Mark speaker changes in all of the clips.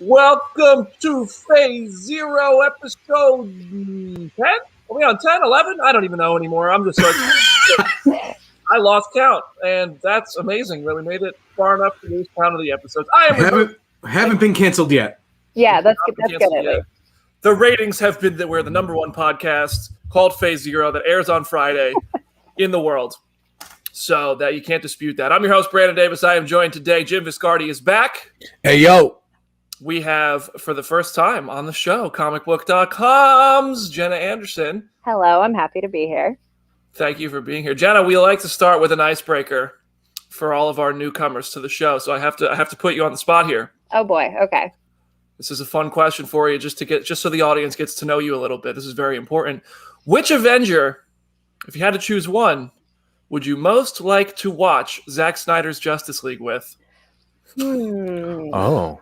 Speaker 1: Welcome to Phase Zero, episode 10? Are we on 10, 11? I don't even know anymore. I'm just like, I lost count, and that's amazing. Really made it far enough to lose count of the episodes.
Speaker 2: Haven't been canceled yet.
Speaker 3: Yeah, that's good.
Speaker 1: The ratings have been that we're the number one podcast called Phase Zero that airs on Friday in the world. So that you can't dispute that. I'm your host, Brandon Davis. I am joined today. Jim Viscardi is back.
Speaker 2: Hey, yo.
Speaker 1: We have, for the first time on the show, Comicbook.com's Jenna Anderson.
Speaker 3: Hello, I'm happy to be here.
Speaker 1: Thank you for being here. Jenna, we like to start with an icebreaker for all of our newcomers to the show, so I have to put you on the spot here.
Speaker 3: Oh boy, okay.
Speaker 1: This is a fun question for you, just so the audience gets to know you a little bit. This is very important. Which Avenger, if you had to choose one, would you most like to watch Zack Snyder's Justice League with?
Speaker 2: Oh.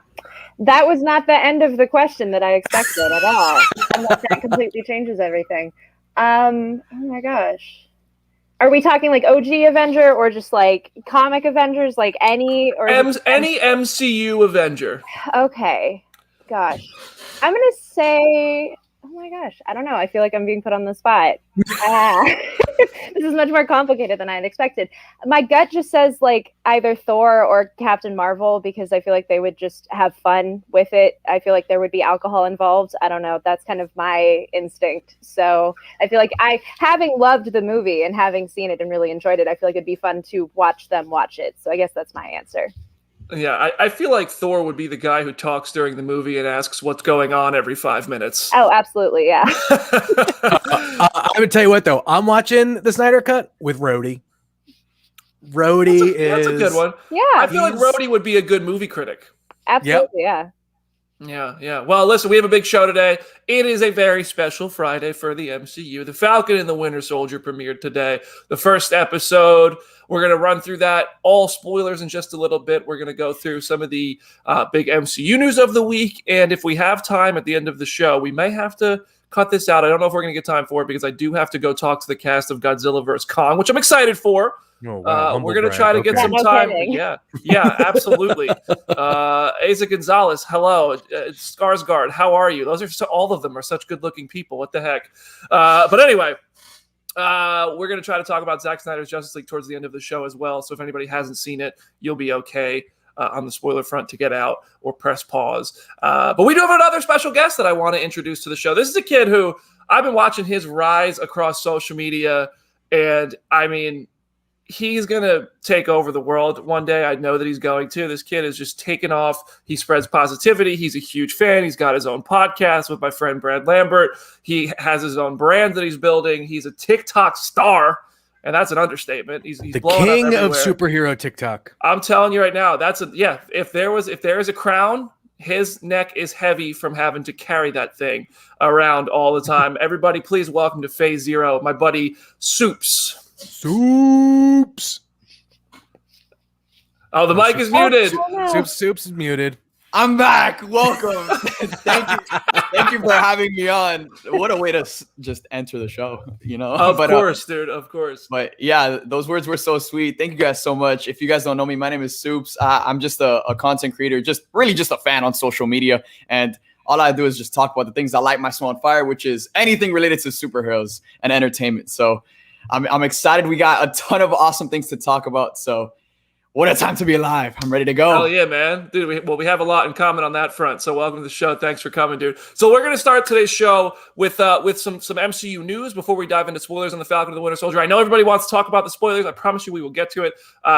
Speaker 3: That was not the end of the question that I expected at all. Unless that completely changes everything. Oh my gosh. Are we talking like OG Avenger or just like comic Avengers, like any or
Speaker 1: any MCU Avenger?
Speaker 3: Okay. Gosh. I'm gonna say, oh my gosh, I don't know. I feel like I'm being put on the spot. This is much more complicated than I had expected. My gut just says like either Thor or Captain Marvel because I feel like they would just have fun with it. I feel like there would be alcohol involved. I don't know. That's kind of my instinct. So I feel like having loved the movie and having seen it and really enjoyed it, I feel like it'd be fun to watch them watch it. So I guess that's my answer.
Speaker 1: Yeah, I feel like Thor would be the guy who talks during the movie and asks what's going on every 5 minutes.
Speaker 3: Oh, absolutely, yeah.
Speaker 2: I would tell you what, though. I'm watching the Snyder Cut with Rhodey.
Speaker 1: That's a good one.
Speaker 3: Yeah.
Speaker 1: I feel like Rhodey would be a good movie critic.
Speaker 3: Absolutely, yeah.
Speaker 1: Yeah. Well, listen, we have a big show today. It is a very special Friday for the MCU. The Falcon and the Winter Soldier premiered today. The first episode. We're going to run through that. All spoilers in just a little bit. We're going to go through some of the big MCU news of the week. And if we have time at the end of the show, we may have to cut this out. I don't know if we're going to get time for it because I do have to go talk to the cast of Godzilla vs. Kong, which I'm excited for.
Speaker 2: Oh, wow.
Speaker 1: We're going to try to get some time. Yeah, absolutely. Asa Gonzalez, hello. Skarsgård, how are you? Those are all of them are such good-looking people. What the heck? But anyway, we're going to try to talk about Zack Snyder's Justice League towards the end of the show as well. So if anybody hasn't seen it, you'll be okay on the spoiler front to get out or press pause. But we do have another special guest that I want to introduce to the show. This is a kid who I've been watching his rise across social media, and I mean, he's going to take over the world one day. I know that he's going to. This kid is just taken off. He spreads positivity. He's a huge fan. He's got his own podcast with my friend Brad Lambert. He has his own brand that he's building. He's a TikTok star, and that's an understatement. He's
Speaker 2: the
Speaker 1: blowing
Speaker 2: king
Speaker 1: up everywhere.
Speaker 2: of superhero TikTok. I'm
Speaker 1: telling you right now, if there is a crown, his neck is heavy from having to carry that thing around all the time. Everybody, please welcome to Phase Zero, my buddy Supes.
Speaker 2: Supes.
Speaker 1: Oh, the mic is muted.
Speaker 2: Supes is muted.
Speaker 4: I'm back. Welcome. Thank you for having me on. What a way to just enter the show, you know?
Speaker 1: Of course, dude. Of course.
Speaker 4: But yeah, those words were so sweet. Thank you guys so much. If you guys don't know me, my name is Supes. I'm just a content creator, just a fan on social media. And all I do is just talk about the things that light my soul on fire, which is anything related to superheroes and entertainment. So I'm excited. We got a ton of awesome things to talk about. So what a time to be alive. I'm ready to go.
Speaker 1: Hell yeah, man. Dude, we have a lot in common on that front. So welcome to the show. Thanks for coming, dude. So we're going to start today's show with some MCU news before we dive into spoilers on the Falcon and the Winter Soldier. I know everybody wants to talk about the spoilers. I promise you we will get to it.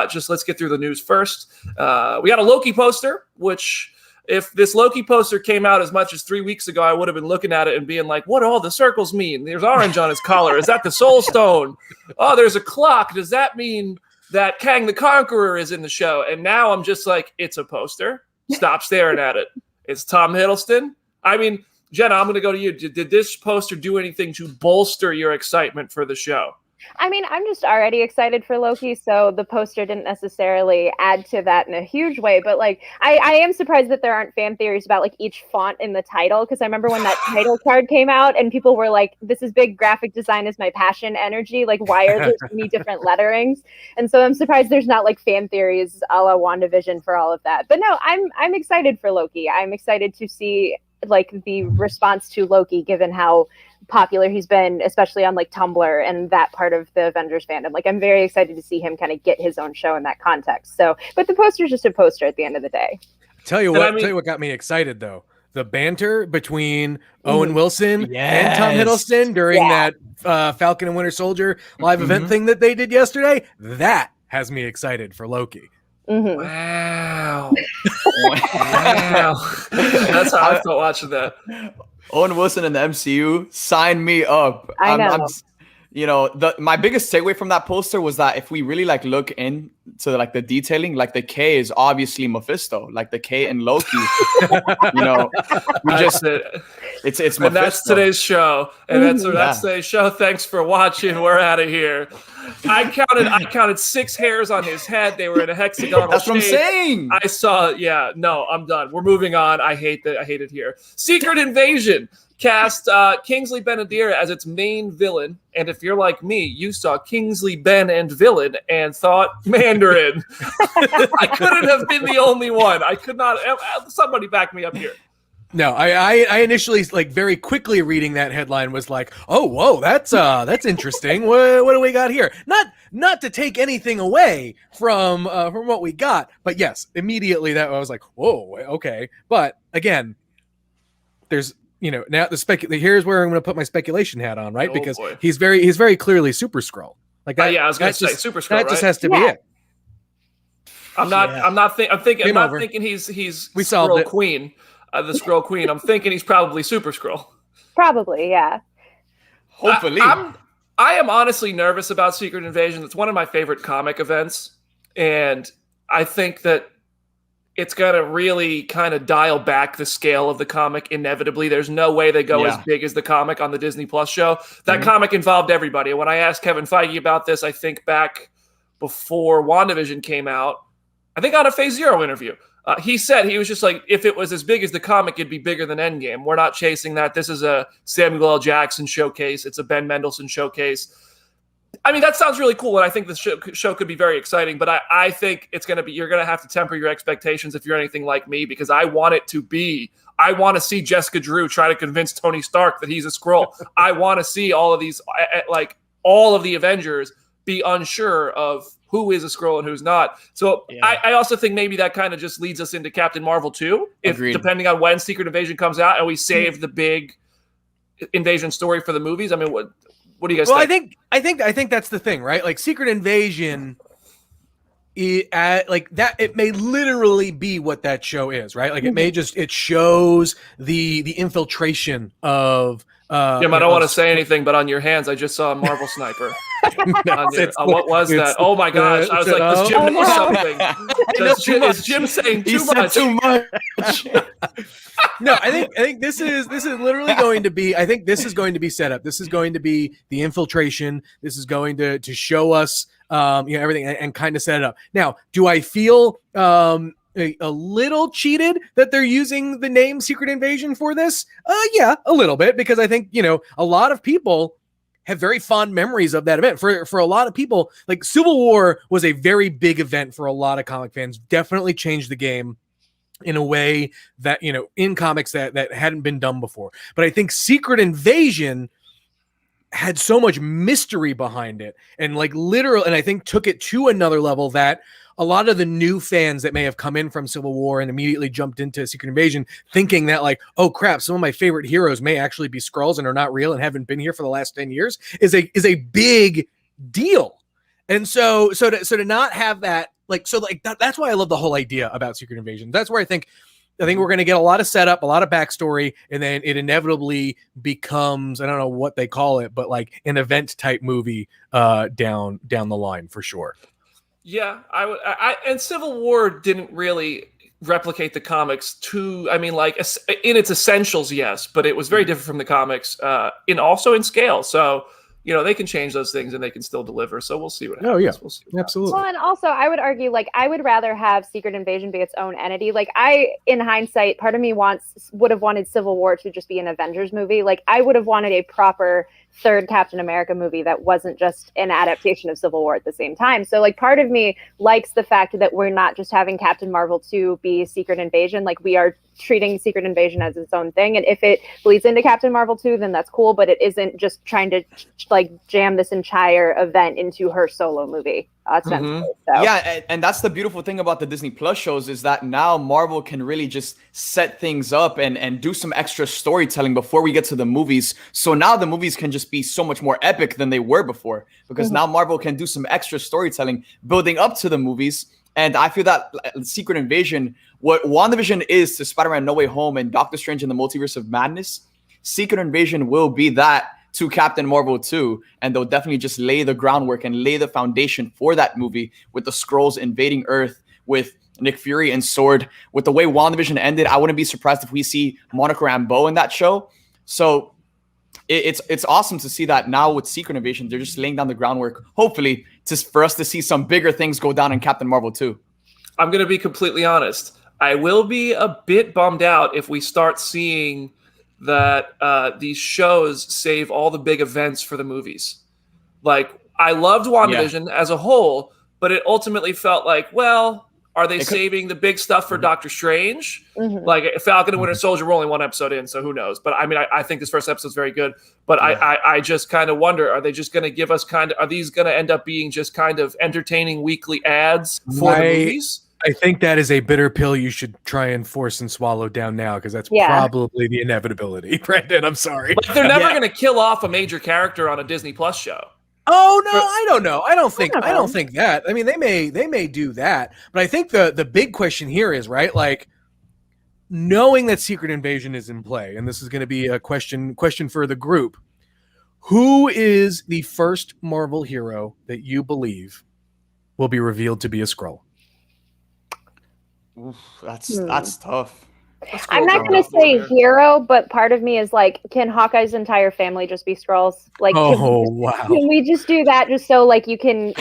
Speaker 1: Just let's get through the news first. We got a Loki poster, which if this Loki poster came out as much as 3 weeks ago, I would have been looking at it and being like, what do all the circles mean? There's orange on his collar. Is that the Soul Stone? Oh, there's a clock. Does that mean that Kang the Conqueror is in the show? And now I'm just like, it's a poster. Stop staring at it. It's Tom Hiddleston. I mean, Jenna, I'm going to go to you. Did this poster do anything to bolster your excitement for the show?
Speaker 3: I mean, I'm just already excited for Loki, so the poster didn't necessarily add to that in a huge way. But like, I am surprised that there aren't fan theories about like each font in the title, because I remember when that title card came out and people were like, "This is big. Graphic design is my passion, energy. Like, why are there so many different letterings?" And so I'm surprised there's not like fan theories a la WandaVision for all of that. But no, I'm excited for Loki. I'm excited to see like the response to Loki, given how popular he's been, especially on like Tumblr and that part of the Avengers fandom. Like, I'm very excited to see him kind of get his own show in that context. So, but the poster's just a poster at the end of the day.
Speaker 2: Tell you what got me excited though. The banter between Owen Wilson and Tom Hiddleston during that Falcon and Winter Soldier live event thing that they did yesterday, that has me excited for Loki.
Speaker 3: Mm-hmm.
Speaker 1: Wow. Wow. That's how I felt watching that.
Speaker 4: Owen Wilson in the MCU, sign me up.
Speaker 3: I know.
Speaker 4: My biggest takeaway from that poster was that if we really like look into like the detailing, like the K is obviously Mephisto, like the K in Loki. It's Mephisto.
Speaker 1: And that's today's show. And that's today's show. Thanks for watching. We're out of here. I counted 6 hairs on his head. They were in a hexagonal
Speaker 4: That's what I'm
Speaker 1: shape.
Speaker 4: saying.
Speaker 1: I saw. Yeah. No, I'm done. We're moving on. I hate it here. Secret Invasion cast Kingsley Ben-Adir as its main villain. And if you're like me, you saw Kingsley Ben and villain and thought Mandarin. I couldn't have been the only one. I could not. Somebody back me up here.
Speaker 2: No, I initially, like, very quickly reading that headline was like, oh, whoa, that's interesting. What do we got here? Not to take anything away from what we got, but yes, immediately that I was like, whoa, okay. But again, there's now here's where I'm going to put my speculation hat on, right? Because he's very clearly Super Skrull. Like that,
Speaker 1: I was going to say Super Skrull.
Speaker 2: That just has to be it.
Speaker 1: I'm thinking he's
Speaker 2: we solved
Speaker 1: Skrull
Speaker 2: it.
Speaker 1: Queen. The Skrull Queen. I'm thinking he's probably Super Skrull.
Speaker 3: Probably, yeah.
Speaker 4: Hopefully.
Speaker 1: I am honestly nervous about Secret Invasion. It's one of my favorite comic events, and I think that it's going to really kind of dial back the scale of the comic inevitably. There's no way they go as big as the comic on the Disney Plus show. That comic involved everybody. When I asked Kevin Feige about this, I think back before WandaVision came out, I think on a Phase Zero interview, he said he was just like, if it was as big as the comic, it'd be bigger than Endgame. We're not chasing that. This is a Samuel L. Jackson showcase. It's a Ben Mendelsohn showcase. I mean, that sounds really cool, and I think the show could be very exciting, but I think it's going to be, you're going to have to temper your expectations if you're anything like me, because I want to see Jessica Drew try to convince Tony Stark that he's a Skrull. I want to see all of these, like all of the Avengers be unsure of who is a Skrull and who's not. So I also think maybe that kind of just leads us into Captain Marvel too, depending on when Secret Invasion comes out and we save the big invasion story for the movies. I mean, what do you guys think?
Speaker 2: I think that's the thing, right? Like Secret Invasion, like that, it may literally be what that show is, right? Like it shows the infiltration of.
Speaker 1: Jim, I don't want to say anything, but on your hands, I just saw a Marvel sniper. What was that? Oh my gosh! I was like, does Jim know something? Is Jim saying too much?
Speaker 4: Too much.
Speaker 2: No, I think this is literally going to be. I think this is going to be set up. This is going to be the infiltration. This is going to show us, everything and kind of set it up. Now, do I feel a little cheated that they're using the name Secret Invasion for this? Yeah, a little bit, because I think a lot of people have very fond memories of that event. For a lot of people, like Civil War was a very big event for a lot of comic fans. Definitely changed the game in a way that, in comics that hadn't been done before. But I think Secret Invasion had so much mystery behind it and and I think took it to another level that a lot of the new fans that may have come in from Civil War and immediately jumped into Secret Invasion thinking that oh crap, some of my favorite heroes may actually be Skrulls and are not real and haven't been here for the last 10 years is a big deal. And so to not have that, that's why I love the whole idea about Secret Invasion. That's where I think I think we're going to get a lot of setup, a lot of backstory, and then it inevitably becomes, I don't know what they call it, but like an event type movie down the line for sure.
Speaker 1: Yeah, and Civil War didn't really replicate the comics too. I mean, like in its essentials, yes, but it was very different from the comics, also in scale. So, they can change those things and they can still deliver. So we'll see what happens.
Speaker 2: Oh yeah,
Speaker 1: we'll see what
Speaker 2: absolutely.
Speaker 3: Well, and also I would argue, like, I would rather have Secret Invasion be its own entity. Like, in hindsight, part of me would have wanted Civil War to just be an Avengers movie. Like, I would have wanted a proper third Captain America movie that wasn't just an adaptation of Civil War at the same time. So, like, part of me likes the fact that we're not just having Captain Marvel 2 be Secret Invasion. Like, we are treating Secret Invasion as its own thing. And if it bleeds into Captain Marvel 2, then that's cool, but it isn't just trying to like jam this entire event into her solo movie. Ostensibly. So.
Speaker 4: Yeah, and that's the beautiful thing about the Disney Plus shows is that now Marvel can really just set things up and do some extra storytelling before we get to the movies. So now the movies can just be so much more epic than they were before, because now Marvel can do some extra storytelling building up to the movies. And I feel that Secret Invasion, what WandaVision is to Spider-Man No Way Home and Doctor Strange in the Multiverse of Madness, Secret Invasion will be that to Captain Marvel 2, and they'll definitely just lay the groundwork and lay the foundation for that movie with the Skrulls invading Earth, with Nick Fury and Sword. With the way WandaVision ended, I wouldn't be surprised if we see Monica Rambeau in that show. So it's awesome to see that now with Secret Invasion, they're just laying down the groundwork, hopefully, for us to see some bigger things go down in Captain Marvel 2.
Speaker 1: I'm going to be completely honest. I will be a bit bummed out if we start seeing that these shows save all the big events for the movies. Like, I loved WandaVision as a whole, but it ultimately felt like, well, are they saving the big stuff for Doctor Strange? Like, Falcon and Winter Soldier were only one episode in, so who knows? But I mean, I think this first episode is very good. But I just kind of wonder, are they just going to give us are these going to end up being just kind of entertaining weekly ads for the movies?
Speaker 2: I think that is a bitter pill you should try and force and swallow down now, because that's probably the inevitability. Brandon, I'm sorry.
Speaker 1: Like, they're never going to kill off a major character on a Disney Plus show.
Speaker 2: Oh no, I don't know. I don't think that. I mean, they may do that, but I think the big question here is, right, like, knowing that Secret Invasion is in play, and this is going to be a question for the group. Who is the first Marvel hero that you believe will be revealed to be a Skrull?
Speaker 4: Oof, that's tough.
Speaker 3: I'm not going to say hero, but part of me is like, can Hawkeye's entire family just be Skrulls? Like, can we just do that just so, like, you can?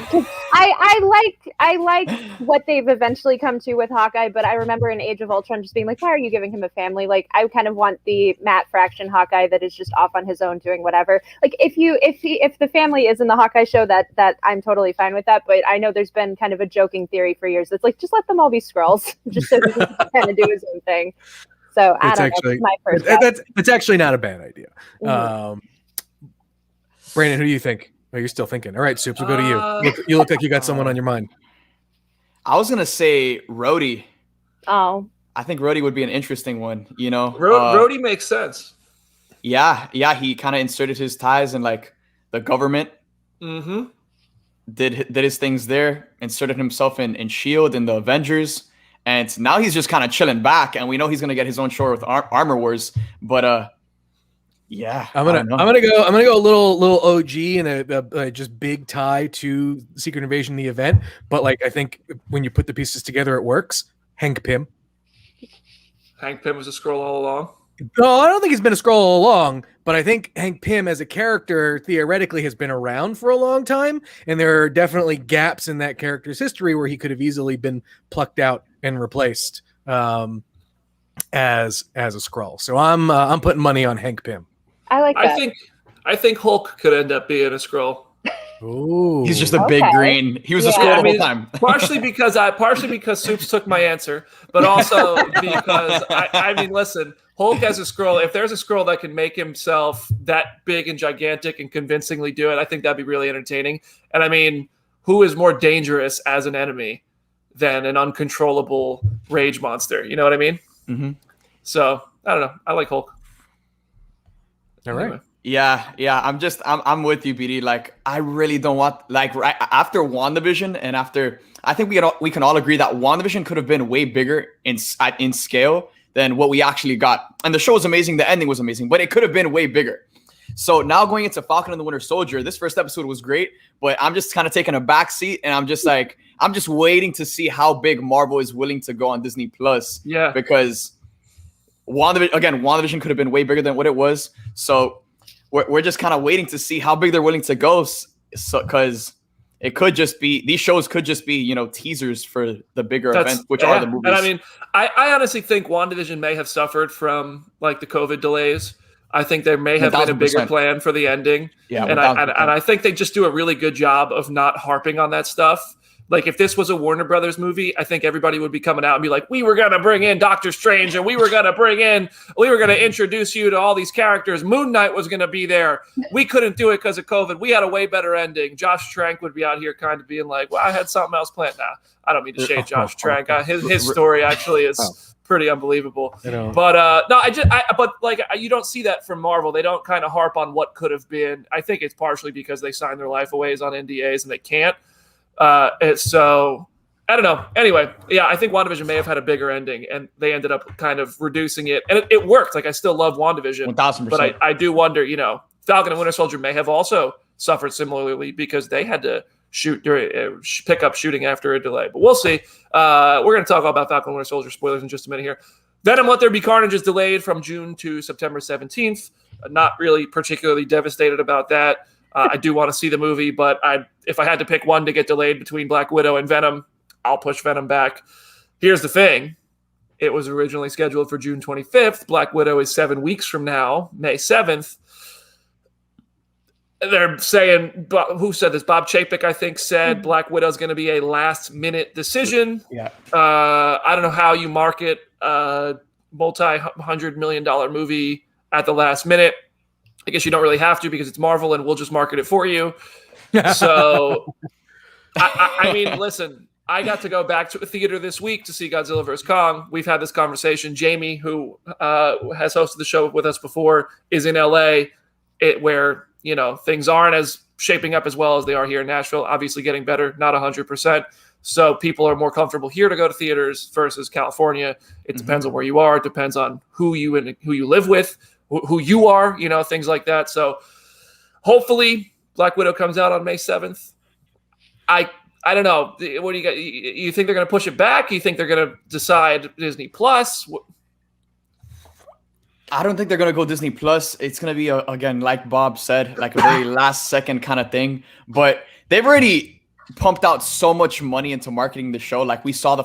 Speaker 3: I like what they've eventually come to with Hawkeye, but I remember in Age of Ultron just being like, why are you giving him a family? Like, I kind of want the Matt Fraction Hawkeye that is just off on his own doing whatever. Like, if the family is in the Hawkeye show, that I'm totally fine with that. But I know there's been kind of a joking theory for years that's like, just let them all be Skrulls, just so he can kind of do his own thing. So I don't know. That's my first guess.
Speaker 2: That's actually not a bad idea. Brandon, who do you think? Oh, you're still thinking. All right, Supes, we'll go to you. You look like you got someone on your mind.
Speaker 4: I was going to say Rhodey.
Speaker 3: Oh.
Speaker 4: I think Rhodey would be an interesting one, you know?
Speaker 1: Rhodey makes sense.
Speaker 4: Yeah, he kind of inserted his ties in, like, the government. Did his things there, inserted himself in S.H.I.E.L.D. and the Avengers. And now he's just kind of chilling back, and we know he's gonna get his own show with Armor Wars. But yeah, I'm gonna go a little OG and a just big tie to Secret Invasion, the event. But like, I think when you put the pieces together, it works. Hank Pym.
Speaker 1: Hank Pym was a Skrull all along.
Speaker 2: No, I don't think he's been a Skrull all along, but I think Hank Pym as a character theoretically has been around for a long time, and there are definitely gaps in that character's history where he could have easily been plucked out and replaced as a Skrull. So I'm putting money on Hank Pym.
Speaker 3: I like that.
Speaker 1: I think Hulk could end up being a Skrull.
Speaker 2: Ooh.
Speaker 4: He's just a big green. He was a Skrull the whole time.
Speaker 1: partially because Supes took my answer, but also because I mean, listen, Hulk as a Skrull, if there's a Skrull that can make himself that big and gigantic and convincingly do it, I think that'd be really entertaining. And I mean, who is more dangerous as an enemy than an uncontrollable rage monster? You know what I mean?
Speaker 4: Mm-hmm.
Speaker 1: So I don't know. I like Hulk.
Speaker 2: All right.
Speaker 1: Anyway.
Speaker 4: Yeah. I'm with you, BD. Like, I really don't want, like, right after WandaVision and I think we can all agree that WandaVision could have been way bigger in scale than what we actually got. And the show was amazing. The ending was amazing, but it could have been way bigger. So now going into Falcon and the Winter Soldier, this first episode was great, but I'm just kind of taking a back seat, and I'm just waiting to see how big Marvel is willing to go on Disney Plus.
Speaker 1: Yeah.
Speaker 4: Because WandaVision could have been way bigger than what it was. So we're just kind of waiting to see how big they're willing to go. So, because it could just be, these shows could just be, you know, teasers for the bigger events, which are the movies.
Speaker 1: And I mean, I honestly think WandaVision may have suffered from like the COVID delays. I think there may have been a bigger plan for the ending.
Speaker 4: Yeah,
Speaker 1: and I think they just do a really good job of not harping on that stuff. Like if this was a Warner Brothers movie, I think everybody would be coming out and be like, we were going to bring in Doctor Strange and we were going to introduce you to all these characters. Moon Knight was going to be there. We couldn't do it because of COVID. We had a way better ending. Josh Trank would be out here kind of being like, well, I had something else planned. Nah, I don't mean to shade Josh Trank. His story actually is pretty unbelievable. But you don't see that from Marvel. They don't kind of harp on what could have been. I think it's partially because they sign their life aways on NDAs and they can't. So I don't know. Anyway, yeah, I think WandaVision may have had a bigger ending, and they ended up kind of reducing it, and it worked. Like I still love WandaVision,
Speaker 4: 1000%.
Speaker 1: but I do wonder. You know, Falcon and Winter Soldier may have also suffered similarly because they had to pick up shooting after a delay. But we'll see. We're going to talk all about Falcon and Winter Soldier spoilers in just a minute here. Venom: Let There Be Carnage is delayed from June to September 17th. Not really particularly devastated about that. I do want to see the movie, but if I had to pick one to get delayed between Black Widow and Venom, I'll push Venom back. Here's the thing. It was originally scheduled for June 25th. Black Widow is 7 weeks from now, May 7th. They're saying, who said this? Bob Chapek, I think, said Black Widow is going to be a last-minute decision.
Speaker 2: Yeah.
Speaker 1: I don't know how you market a multi-$100 million movie at the last minute. I guess you don't really have to because it's Marvel and we'll just market it for you. So, I mean, listen, I got to go back to a theater this week to see Godzilla vs. Kong. We've had this conversation. Jamie, who has hosted the show with us before, is in LA, where, you know, things aren't as shaping up as well as they are here in Nashville. Obviously getting better, not 100%. So people are more comfortable here to go to theaters versus California. It depends on where you are. It depends on who you live with, who you are, you know, things like that. So hopefully Black Widow comes out on May 7th. I don't know. What do you got? You think they're going to push it back? You think they're going to decide Disney Plus?
Speaker 4: I don't think they're going to go Disney Plus. It's going to be, again, like Bob said, like a very last second kind of thing. But they've already pumped out so much money into marketing the show. Like we saw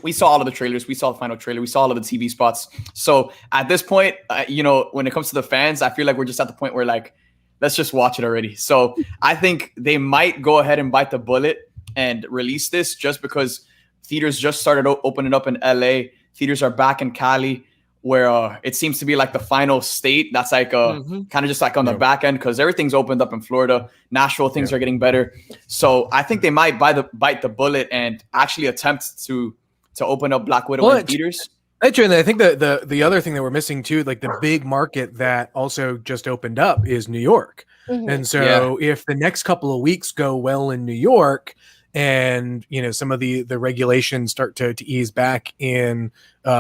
Speaker 4: we saw all of the trailers. We saw the final trailer. We saw all of the TV spots. So at this point, you know, when it comes to the fans, I feel like we're just at the point where like, let's just watch it already. So I think they might go ahead and bite the bullet and release this just because theaters just started opening up in LA. Theaters are back in Cali, where it seems to be like the final state. That's like kind of just like on the back end because everything's opened up in Florida. Nashville, things are getting better. So I think they might bite the bullet and actually attempt to open up Black Widow in theaters.
Speaker 2: And I think the other thing that we're missing too, like the big market that also just opened up is New York. And so if the next couple of weeks go well in New York, and you know some of the regulations start to ease back in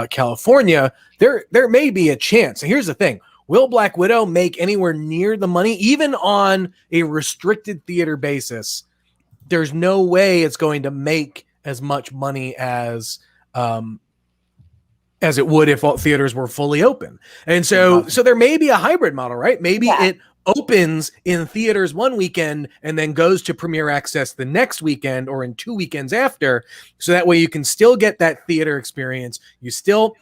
Speaker 2: California, there may be a chance. And here's the thing: will Black Widow make anywhere near the money, even on a restricted theater basis? There's no way it's going to make as much money as it would if all theaters were fully open. And so there may be a hybrid model, right? Maybe it opens in theaters one weekend and then goes to premiere access the next weekend or in 2 weekends after. So that way you can still get that theater experience. You still,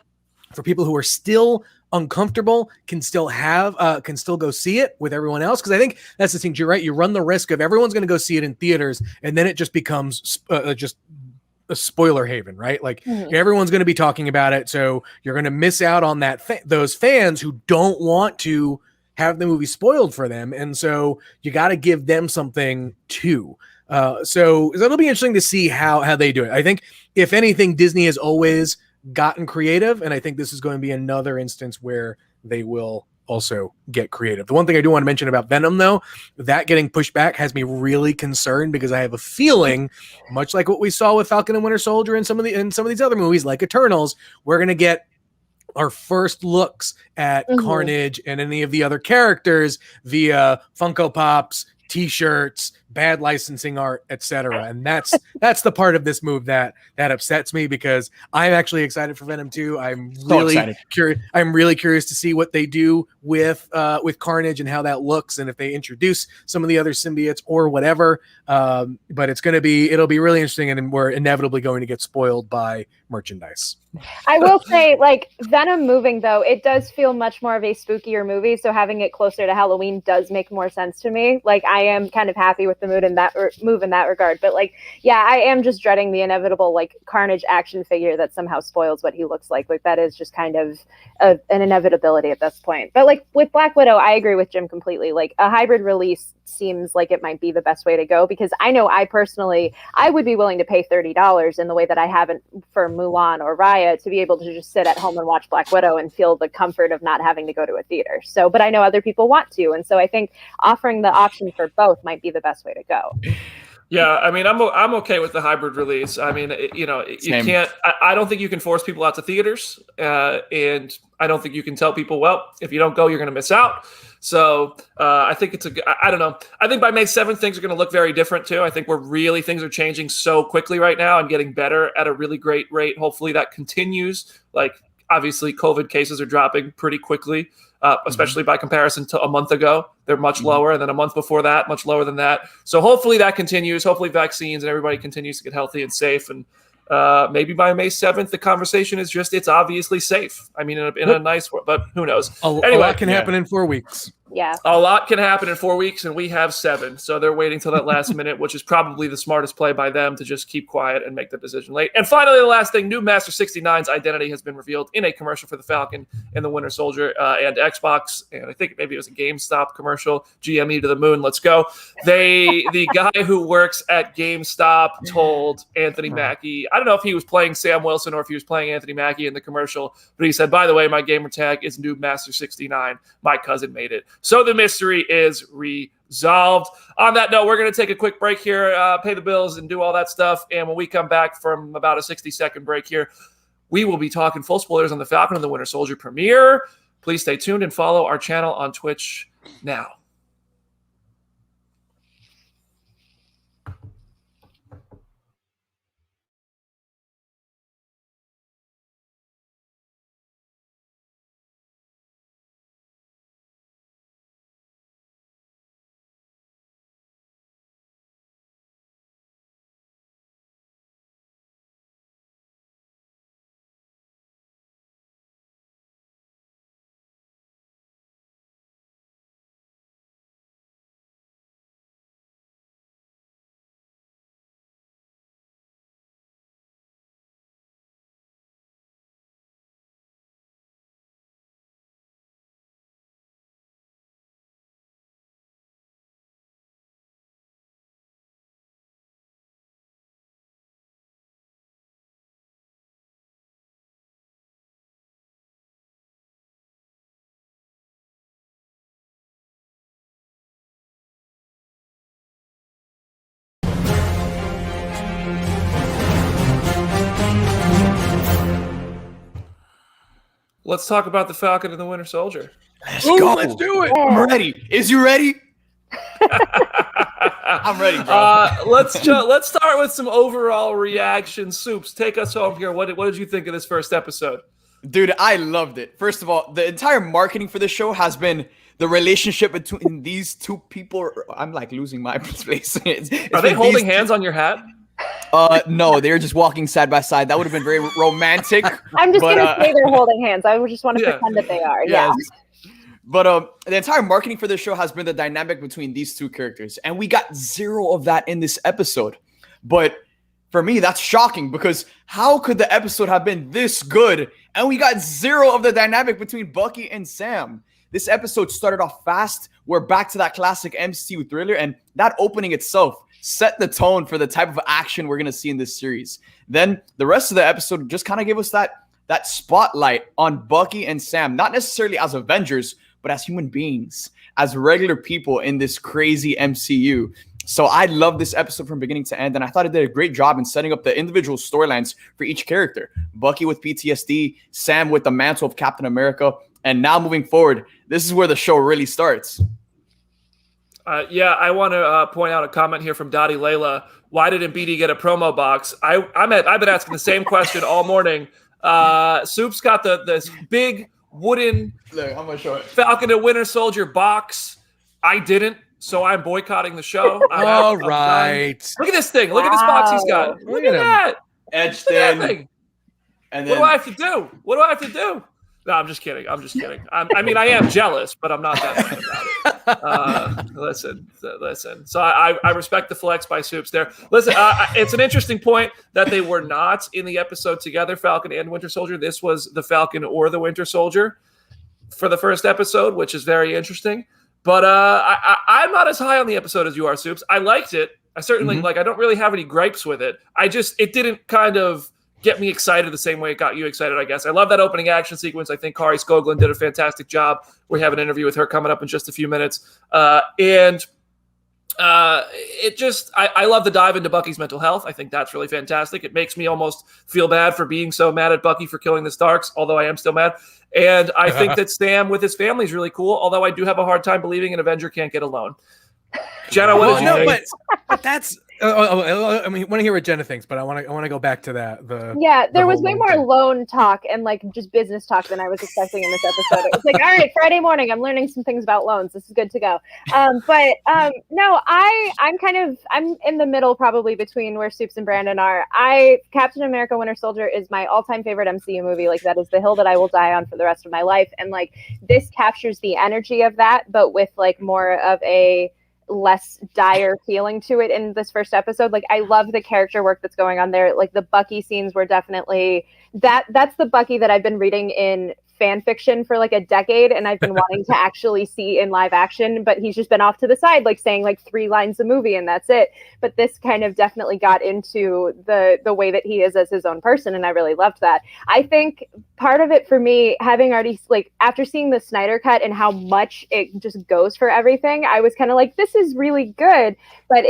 Speaker 2: for people who are still uncomfortable, can still go see it with everyone else. Because I think that's the thing, you're right. You run the risk of everyone's going to go see it in theaters, and then it just becomes just a spoiler haven, right? Like everyone's going to be talking about it. So you're going to miss out on those fans who don't want to have the movie spoiled for them. And so you got to give them something too. So it'll be interesting to see how they do it. I think if anything, Disney has always gotten creative. And I think this is going to be another instance where they will also get creative. The one thing I do want to mention about Venom, though, that getting pushed back has me really concerned because I have a feeling, much like what we saw with Falcon and Winter Soldier and some of these other movies like Eternals, we're going to get our first looks at Carnage and any of the other characters via Funko Pops, T-shirts, bad licensing art, etc. And that's the part of this move that upsets me, because I'm actually excited for Venom 2. I'm really curious. I'm really curious to see what they do with Carnage and how that looks, and if they introduce some of the other symbiotes or whatever. But it'll be really interesting, and we're inevitably going to get spoiled by merchandise.
Speaker 3: I will say, like, Venom moving, though, it does feel much more of a spookier movie, so having it closer to Halloween does make more sense to me. Like, I am kind of happy with the move in that regard, but, like, yeah, I am just dreading the inevitable, like, Carnage action figure that somehow spoils what he looks like. Like, that is just kind of an inevitability at this point. But, like, with Black Widow, I agree with Jim completely. Like, a hybrid release seems like it might be the best way to go, because I know I would be willing to pay $30 in the way that I haven't for Mulan or Raya, to be able to just sit at home and watch Black Widow and feel the comfort of not having to go to a theater. So, but I know other people want to, and so I think offering the option for both might be the best way to go.
Speaker 1: Yeah, I mean, I'm okay with the hybrid release. I mean, you can't. I don't think you can force people out to theaters, and I don't think you can tell people, well, if you don't go, you're going to miss out. So I think I don't know. I think by May 7th, things are going to look very different too. I think things are changing so quickly right now and getting better at a really great rate. Hopefully that continues. Like, obviously, COVID cases are dropping pretty quickly, especially by comparison to a month ago. They're much lower, and then a month before that, much lower than that. So hopefully that continues. Hopefully vaccines and everybody continues to get healthy and safe. And maybe by May 7th, the conversation is just, it's obviously safe. I mean, in a nice way, but who knows?
Speaker 2: A lot can happen in 4 weeks.
Speaker 3: Yeah.
Speaker 1: A lot can happen in 4 weeks, and we have 7. So they're waiting till that last minute, which is probably the smartest play by them, to just keep quiet and make the decision late. And finally, the last thing, new Master 69's identity has been revealed in a commercial for the Falcon and the Winter Soldier and Xbox. And I think maybe it was a GameStop commercial, GME to the moon, let's go. The guy who works at GameStop told Anthony Mackie, I don't know if he was playing Sam Wilson or if he was playing Anthony Mackie in the commercial, but he said, by the way, my gamer tag is new Master 69. My cousin made it. So the mystery is resolved. On that note, we're going to take a quick break here, pay the bills and do all that stuff. And when we come back from about a 60-second break here, we will be talking full spoilers on the Falcon and the Winter Soldier premiere. Please stay tuned and follow our channel on Twitch now. Let's talk about the Falcon and the Winter Soldier.
Speaker 4: Let's go. Let's do it. I'm ready. Is you ready? I'm ready, bro.
Speaker 1: Let's start with some overall reactions. Supes, take us home here. What did you think of this first episode?
Speaker 4: Dude, I loved it. First of all, the entire marketing for the show has been the relationship between these two people. I'm like losing my place.
Speaker 1: Are they holding hands on your hat?
Speaker 4: No, they're just walking side by side. That would have been very romantic.
Speaker 3: I'm just going to say they're holding hands. I just want to pretend that they are. Yeah.
Speaker 4: But the entire marketing for this show has been the dynamic between these two characters. And we got zero of that in this episode. But for me, that's shocking, because how could the episode have been this good and we got zero of the dynamic between Bucky and Sam? This episode started off fast. We're back to that classic MCU thriller, and that opening itself set the tone for the type of action we're going to see in this series. Then the rest of the episode just kind of gave us that spotlight on Bucky and Sam, not necessarily as Avengers, but as human beings, as regular people in this crazy MCU. So I love this episode from beginning to end, and I thought it did a great job in setting up the individual storylines for each character. Bucky with PTSD, Sam with the mantle of Captain America, and now moving forward, this is where the show really starts.
Speaker 1: I want to point out a comment here from Dottie Layla. Why didn't BD get a promo box? I've been asking the same question all morning. Supes got this big wooden
Speaker 4: I'm gonna show it.
Speaker 1: Falcon and Winter Soldier box. I didn't. So I'm boycotting the show.
Speaker 2: All right.
Speaker 1: Look at this thing. Look at this box he's got. Look at that.
Speaker 4: Edged
Speaker 1: Look at that
Speaker 4: in.
Speaker 1: thing.
Speaker 4: And
Speaker 1: What
Speaker 4: then
Speaker 1: do I have to do? What do I have to do? No, I'm just kidding. I mean, I am jealous, but I'm not that bad about it. Listen. So I respect the flex by Supes there. Listen, it's an interesting point that they were not in the episode together, Falcon and Winter Soldier. This was the Falcon or the Winter Soldier for the first episode, which is very interesting. But I'm not as high on the episode as you are, Supes. I liked it. I certainly I don't really have any gripes with it. It didn't kind of get me excited the same way it got you excited, I guess. I love that opening action sequence. I think Kari Skogland did a fantastic job. We have an interview with her coming up in just a few minutes. I love the dive into Bucky's mental health. I think that's really fantastic. It makes me almost feel bad for being so mad at Bucky for killing the Starks, although I am still mad. And I think that Sam with his family is really cool, although I do have a hard time believing an Avenger can't get a loan. Jenna, what did you think?
Speaker 2: But that's I mean, I want to hear what Jenna thinks, but I want to go back to that.
Speaker 3: There was way more loan talk and like just business talk than I was expecting in this episode. It was like, all right, Friday morning, I'm learning some things about loans. This is good to go. No, I'm in the middle, probably between where Supes and Brandon are. Captain America: Winter Soldier is my all-time favorite MCU movie. Like, that is the hill that I will die on for the rest of my life, and like this captures the energy of that, but with like more of a less dire feeling to it in this first episode. Like, I love the character work that's going on there. Like, the Bucky scenes were definitely that's the Bucky that I've been reading in fan fiction for like a decade, and I've been wanting to actually see in live action, but he's just been off to the side, like saying like 3 lines a movie and that's it. But this kind of definitely got into the way that he is as his own person, and I really loved that. I think part of it for me, having already like after seeing the Snyder cut and how much it just goes for everything, I was kind of like, this is really good, but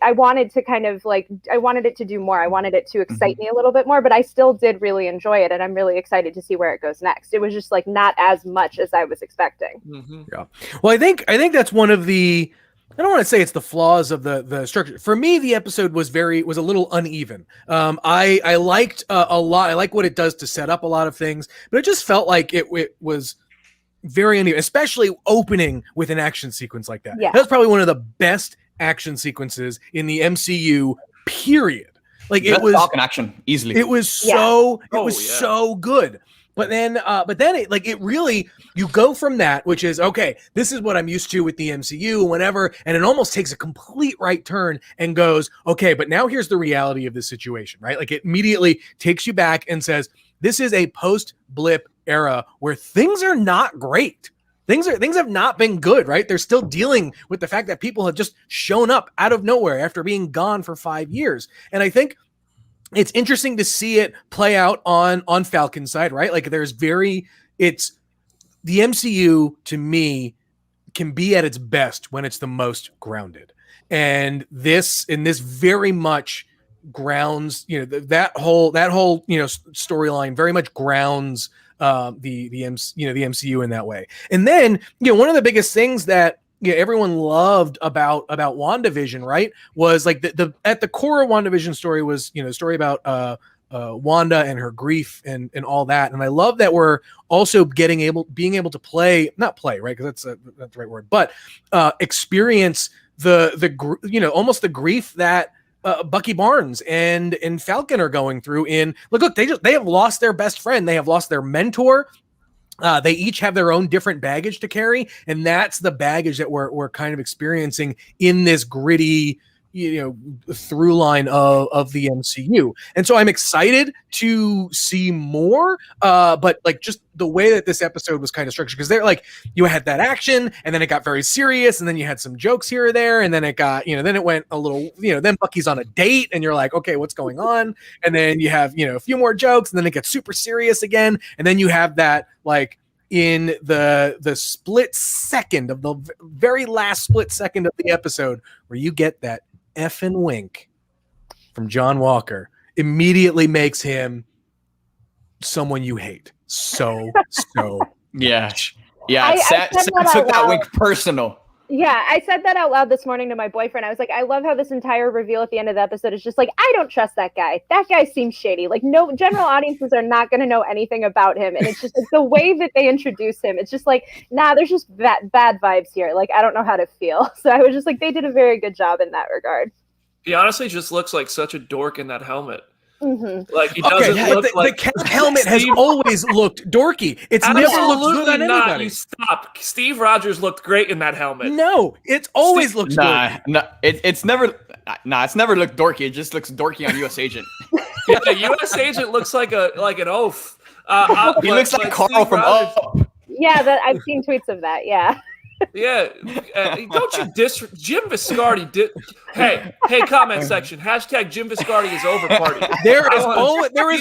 Speaker 3: I wanted to kind of like, I wanted it to do more. I wanted it to excite me a little bit more, but I still did really enjoy it, and I'm really excited to see where it goes next. It was just like not as much as I was expecting.
Speaker 2: Yeah. Well, I think that's one of the, I don't want to say it's the flaws of the structure. For me, the episode was a little uneven. I liked a lot. I like what it does to set up a lot of things, but it just felt like it was very uneven, especially opening with an action sequence like that.
Speaker 3: Yeah.
Speaker 2: That was probably one of the best action sequences in the MCU, period. Like, it was
Speaker 4: Falcon action easily.
Speaker 2: It was so so good. But then it really, you go from that, which is, okay, this is what I'm used to with the MCU, whenever, and it almost takes a complete right turn and goes, okay, but now here's the reality of the situation, right? Like, it immediately takes you back and says, this is a post-blip era where things are not great. Things have not been good, right? They're still dealing with the fact that people have just shown up out of nowhere after being gone for 5 years. And I think it's interesting to see it play out on Falcon's side, right? Like, it's the MCU, to me, can be at its best when it's the most grounded. And this very much grounds, that whole storyline very much grounds the MCU in that way. And then, one of the biggest things that everyone loved about WandaVision, right, was like the at the core of WandaVision story was, a story about Wanda and her grief and all that. And I love that we're also being able to not play, right, because that's the right word, but experience almost the grief that Bucky Barnes and Falcon are going through. Look, they have lost their best friend, they have lost their mentor. They each have their own different baggage to carry, and that's the baggage that we're kind of experiencing in this gritty, through line of the MCU. And so I'm excited to see more, but like just the way that this episode was kind of structured, because they're like, you had that action, and then it got very serious, and then you had some jokes here or there, and then it got, then it went a little, then Bucky's on a date, and you're like, okay, what's going on? And then you have, a few more jokes, and then it gets super serious again, and then you have that like in the split second of the very last split second of the episode where you get that effing wink from John Walker immediately makes him someone you hate so much.
Speaker 4: Yeah. Sam took that wink personal.
Speaker 3: Yeah, I said that out loud this morning to my boyfriend. I was like, I love how this entire reveal at the end of the episode is just like, I don't trust that guy. That guy seems shady. Like, no, general audiences are not going to know anything about him. And it's just like the way that they introduce him. It's just like, nah, there's just bad vibes here. Like, I don't know how to feel. So I was just like, they did a very good job in that regard.
Speaker 1: He honestly just looks like such a dork in that helmet.
Speaker 3: Mm-hmm.
Speaker 1: Like he doesn't look like
Speaker 2: the Cap helmet has always looked dorky. It's never looked good on anybody.
Speaker 1: You stop. Steve Rogers looked great in that helmet.
Speaker 2: No, it's always looked dorky.
Speaker 4: It's never looked dorky. It just looks dorky on US Agent.
Speaker 1: Yeah, US Agent looks like an oaf.
Speaker 4: He looks like Carl from Up.
Speaker 3: Yeah, I've seen tweets of that. Yeah.
Speaker 1: Yeah, don't you Jim Viscardi? Hey, comment section. # Jim Viscardi is over party.
Speaker 2: There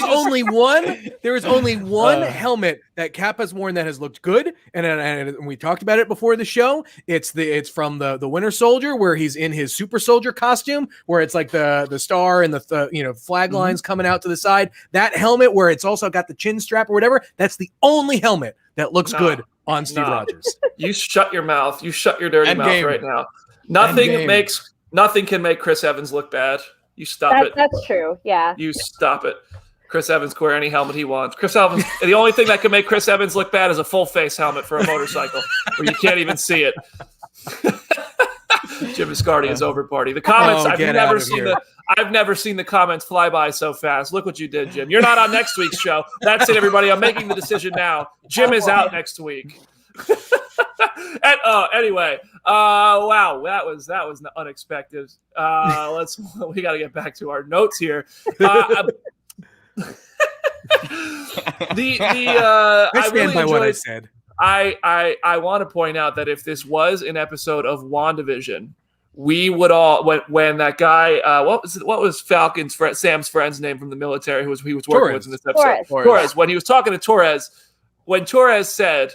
Speaker 2: is only one helmet that Cap has worn that has looked good, and we talked about it before the show. It's from the Winter Soldier where he's in his super soldier costume, where it's like the star and the flag lines coming out to the side. That helmet where it's also got the chin strap or whatever. That's the only helmet that looks good on Steve Rogers.
Speaker 1: You shut your mouth. You shut your dirty mouth right now. Nothing can make Chris Evans look bad. You stop it.
Speaker 3: That's true. Yeah.
Speaker 1: You stop it. Chris Evans can wear any helmet he wants. Chris Evans. The only thing that can make Chris Evans look bad is a full face helmet for a motorcycle where you can't even see it. Jim Viscardi is over party. The comments I've never seen the comments fly by so fast. Look what you did, Jim. You're not on next week's show. That's it, everybody. I'm making the decision now. Jim is out next week. Anyway, wow, that was unexpected. We got to get back to our notes here.
Speaker 2: I stand by what I said.
Speaker 1: I want to point out that if this was an episode of WandaVision, we would all when that guy what was Falcon's friend, Sam's friend's name from the military who he was working with in this episode? Torres. When he was talking to Torres, when Torres said,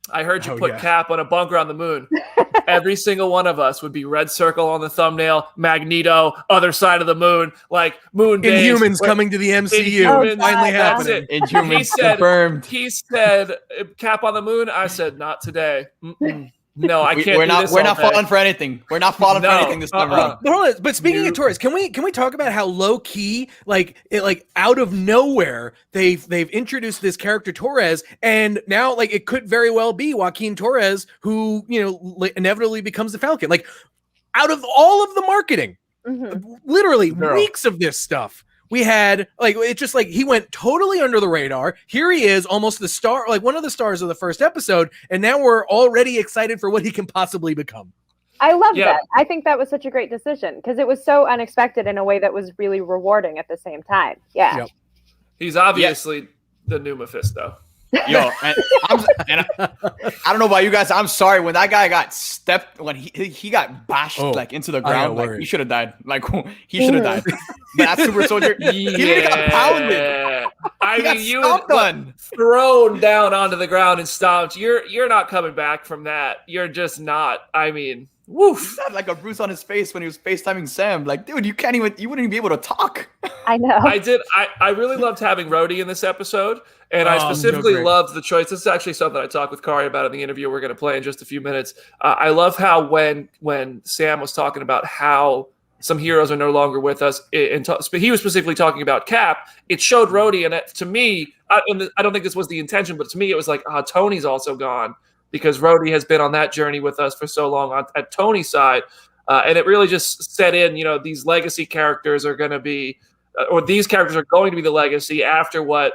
Speaker 1: I heard you put Cap on a bunker on the moon. Every single one of us would be red circle on the thumbnail, Magneto, other side of the moon, like moon days.
Speaker 2: Inhumans coming to the MCU. Finally happening.
Speaker 4: Inhumans confirmed.
Speaker 1: He said, Cap on the moon. I said, not today. No, I can't.
Speaker 4: We're not falling for anything. We're not falling for anything this time around.
Speaker 2: But speaking of Torres, can we talk about how low key, like out of nowhere, they've introduced this character Torres, and now like it could very well be Joaquin Torres who inevitably becomes the Falcon. Like out of all of the marketing, literally weeks of this stuff. We had it's just like he went totally under the radar. Here he is, almost the star, like one of the stars of the first episode, and now we're already excited for what he can possibly become.
Speaker 3: I love that. I think that was such a great decision because it was so unexpected in a way that was really rewarding at the same time. Yeah.
Speaker 2: Yep.
Speaker 1: He's obviously the new Mephisto.
Speaker 4: Yo, I don't know about you guys. I'm sorry when that guy got when he got bashed into the ground. Like he should have died. Like he should have died. That super soldier, he got pounded.
Speaker 1: I mean, you were thrown down onto the ground and stomped. You're not coming back from that. You're just not. I mean, woof.
Speaker 4: He had like a bruise on his face when he was FaceTiming Sam. Like, dude, you wouldn't even be able to talk.
Speaker 3: I know.
Speaker 1: I really loved having Rhodey in this episode. And I specifically loved the choice. This is actually something I talked with Kari about in the interview we're going to play in just a few minutes. I love how when Sam was talking about how some heroes are no longer with us, he was specifically talking about Cap, it showed Rhodey, and to me, I don't think this was the intention, but to me it was like, Tony's also gone, because Rhodey has been on that journey with us for so long at Tony's side. And it really just set in, these legacy characters are going to be, or these characters are going to be the legacy after what